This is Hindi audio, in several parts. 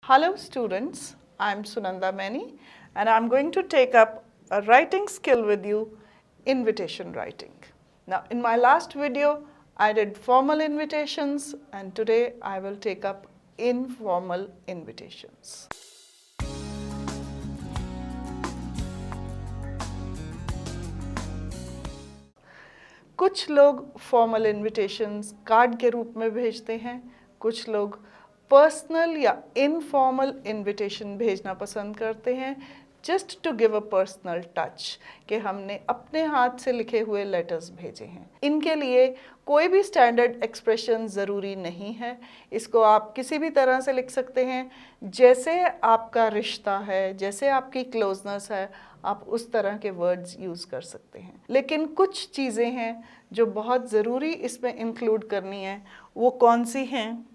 Hello students, I am Sunanda Mani and I am going to take up a writing skill with you, invitation writing. Now in my last video, I did formal invitations and today I will take up informal invitations. कुछ लोग फॉर्मल इनविटेशंस कार्ड के रूप में भेजते हैं, कुछ लोग पर्सनल या इनफॉर्मल इनविटेशन भेजना पसंद करते हैं just to give a personal touch कि हमने अपने हाथ से लिखे हुए लेटर्स भेजे हैं। इनके लिए कोई भी स्टैंडर्ड एक्सप्रेशन ज़रूरी नहीं है, इसको आप किसी भी तरह से लिख सकते हैं, जैसे आपका रिश्ता है, जैसे आपकी क्लोजनेस है, आप उस तरह के वर्ड्स यूज़ कर सकते हैं। लेकिन कुछ चीज़ें हैं जो बहुत ज़रूरी इसमें इंक्लूड करनी है, वो कौन सी हैं?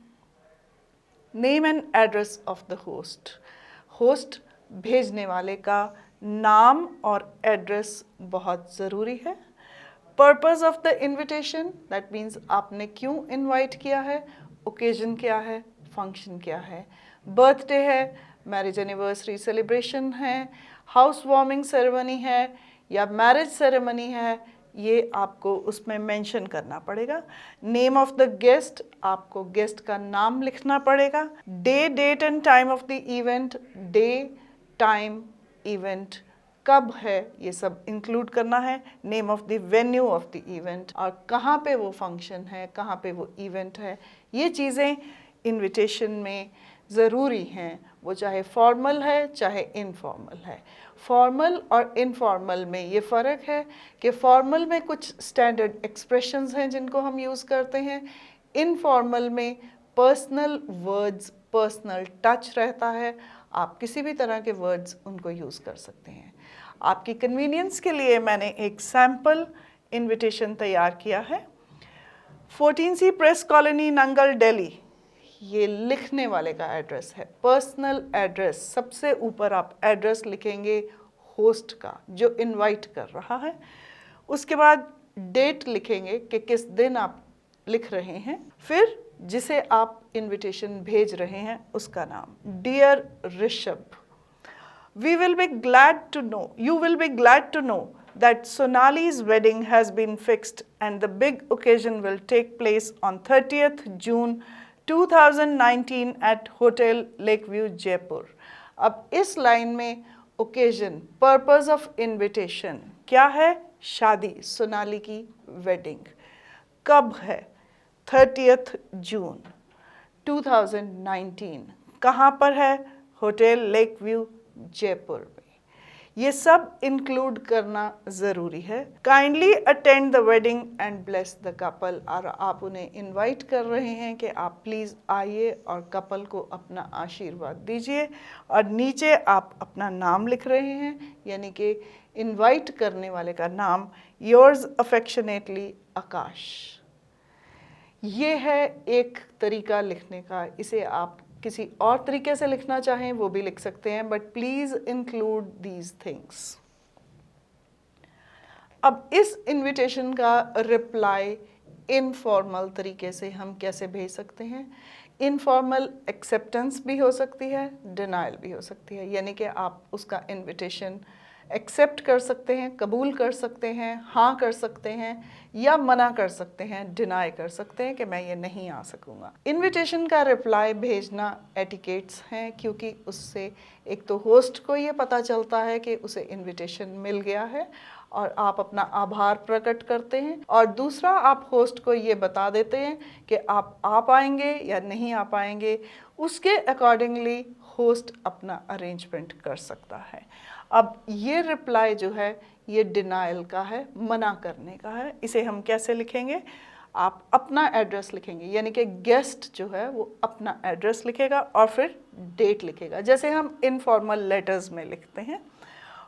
Name and address of the host. Host भेजने वाले का नाम और एड्रेस बहुत ज़रूरी है। Purpose of the invitation, that means आपने क्यों इनवाइट किया है, ओकेजन क्या है, फंक्शन क्या है, बर्थडे है, मैरिज एनिवर्सरी सेलिब्रेशन है, हाउस वार्मिंग सेरेमनी है या मैरिज सेरेमनी है, ये आपको उसमें मेंशन करना पड़ेगा। नेम ऑफ द गेस्ट, आपको गेस्ट का नाम लिखना पड़ेगा। Day, date and time of the event, day, time, event कब है, ये सब इंक्लूड करना है। Name of the venue of the event, और कहाँ पे वो फंक्शन है, कहाँ पे वो इवेंट है, ये चीज़ें इनविटेशन में ज़रूरी हैं, वो चाहे फॉर्मल है चाहे इनफॉर्मल है। फॉर्मल और इनफॉर्मल में ये फ़र्क है कि फॉर्मल में कुछ स्टैंडर्ड एक्सप्रेशंस हैं जिनको हम यूज़ करते हैं, इनफॉर्मल में पर्सनल वर्ड्स, पर्सनल टच रहता है, आप किसी भी तरह के वर्ड्स उनको यूज़ कर सकते हैं। आपकी कन्वीनियंस के लिए मैंने एक सैम्पल इनविटेशन तैयार किया है। 14C press colony, Nangal, Delhi, ये लिखने वाले का एड्रेस है, पर्सनल एड्रेस। सबसे ऊपर आप एड्रेस लिखेंगे होस्ट का जो इनवाइट कर रहा है, उसके बाद डेट लिखेंगे कि किस दिन आप लिख रहे हैं, फिर जिसे आप इनविटेशन भेज रहे हैं उसका नाम। Dear Rishabh, we will be glad to know, you will be glad to know that Sonali's wedding has been fixed and the big occasion will take place on 30th June 2019 at Hotel Lakeview, Jaipur. अब इस लाइन में ओकेजन, पर्पस ऑफ इनविटेशन क्या है? शादी, सोनाली की वेडिंग। कब है? 30th जून 2019। कहाँ पर है? होटल लेक व्यू, जयपुर में। ये सब इंक्लूड करना ज़रूरी है। Kindly attend the wedding and bless the couple, और आप उन्हें इनवाइट कर रहे हैं कि आप प्लीज़ आइए और कपल को अपना आशीर्वाद दीजिए, और नीचे आप अपना नाम लिख रहे हैं, यानी कि इनवाइट करने वाले का नाम योर्स अफेक्शनेटली आकाश। ये है एक तरीका लिखने का। इसे आप किसी और तरीके से लिखना चाहें वो भी लिख सकते हैं, but please include these things. अब इस इनविटेशन का रिप्लाई इनफॉर्मल तरीके से हम कैसे भेज सकते हैं? इनफॉर्मल एक्सेप्टेंस भी हो सकती है, डिनाइल भी हो सकती है, यानी कि आप उसका इनविटेशन एक्सेप्ट कर सकते हैं, कबूल कर सकते हैं, हाँ कर सकते हैं, या मना कर सकते हैं, डिनाई कर सकते हैं कि मैं ये नहीं आ सकूँगा। इनविटेशन का रिप्लाई भेजना एटिकेट्स हैं, क्योंकि उससे एक तो होस्ट को ये पता चलता है कि उसे इनविटेशन मिल गया है और आप अपना आभार प्रकट करते हैं, और दूसरा आप होस्ट को ये बता देते हैं कि आप आ पाएंगे या नहीं आ पाएंगे, उसके अकॉर्डिंगली होस्ट अपना अरेंजमेंट कर सकता है। अब ये रिप्लाई जो है ये डिनाइल का है, मना करने का है। इसे हम कैसे लिखेंगे? आप अपना एड्रेस लिखेंगे, यानी कि गेस्ट जो है वो अपना एड्रेस लिखेगा और फिर डेट लिखेगा, जैसे हम इनफॉर्मल लेटर्स में लिखते हैं।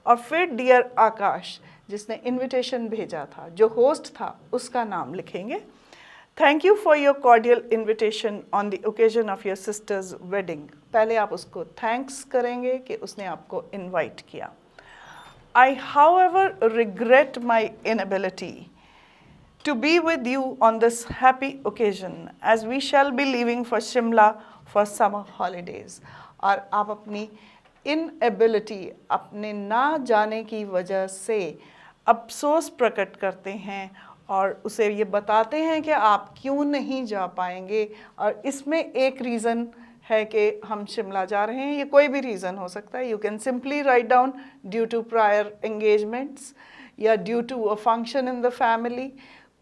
और फिर डियर आकाश, जिसने इनविटेशन भेजा था, जो होस्ट था, उसका नाम लिखेंगे। Thank you for your cordial invitation on the occasion of your sisters wedding. पहले आप उसको थैंक्स करेंगे कि उसने आपको इनवाइट किया। I however regret my inability to be with you on this happy occasion as we shall be leaving for Shimla for summer holidays. और आप अपनी इनएबिलिटी, अपने ना जाने की वजह से अफसोस प्रकट करते हैं और उसे ये बताते हैं कि आप क्यों नहीं जा पाएंगे। और इसमें एक रीज़न है कि हम शिमला जा रहे हैं, ये कोई भी रीज़न हो सकता है। You can simply write down due to prior engagements या due to a function in the family,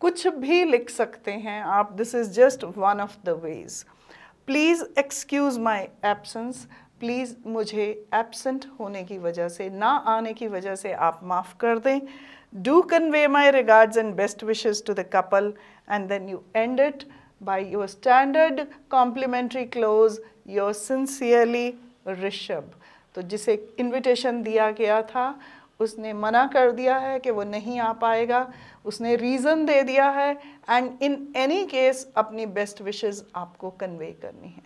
कुछ भी लिख सकते हैं आप। This is just one of the ways. Please excuse my absence, please मुझे एब्सेंट होने की वजह से, ना आने की वजह से आप माफ़ कर दें। Do convey my regards and best wishes to the couple, and then you end it by your standard complimentary close, your sincerely Rishabh. तो जिसे इन्विटेशन दिया गया था उसने मना कर दिया है कि वो नहीं आ पाएगा, उसने रीज़न दे दिया है, एंड इन एनी केस अपनी बेस्ट विशेज़ आपको कन्वे करनी है।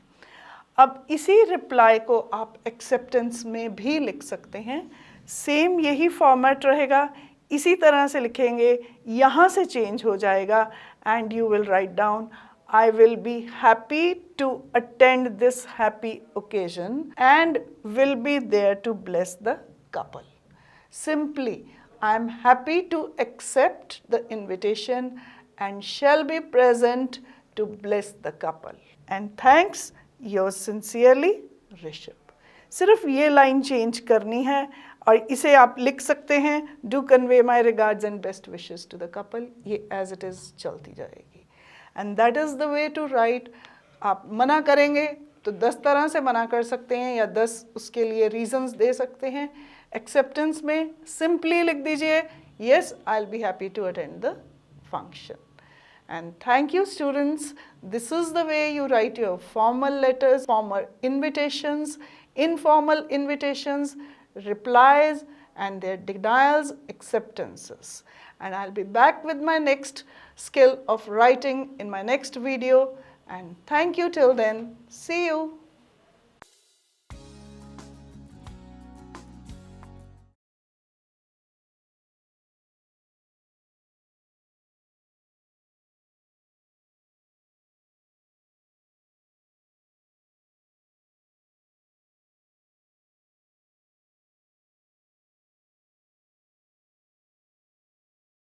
अब इसी रिप्लाई को आप एक्सेप्टेंस में भी लिख सकते हैं। सेम यही फॉर्मेट रहेगा, इसी तरह से लिखेंगे, यहाँ से चेंज हो जाएगा and you will write down, I will be happy to attend this happy occasion and will be there to bless the couple. Simply, I am happy to accept the invitation and shall be present to bless the couple. And thanks, yours sincerely, Rishabh. सिर्फ ये लाइन चेंज करनी है और इसे आप लिख सकते हैं, do convey my regards and best wishes to the couple. ये एज इट इज़ चलती जाएगी। And that is the way to write. आप मना करेंगे तो 10 तरह से मना कर सकते हैं या 10 उसके लिए रीजंस दे सकते हैं। एक्सेप्टेंस में सिंपली लिख दीजिए, yes I will be happy to attend the function. And thank you, students. This is the way you write your formal letters, formal invitations, informal invitations, replies, and their denials, acceptances. And I'll be back with my next skill of writing in my next video. And thank you till then. See you.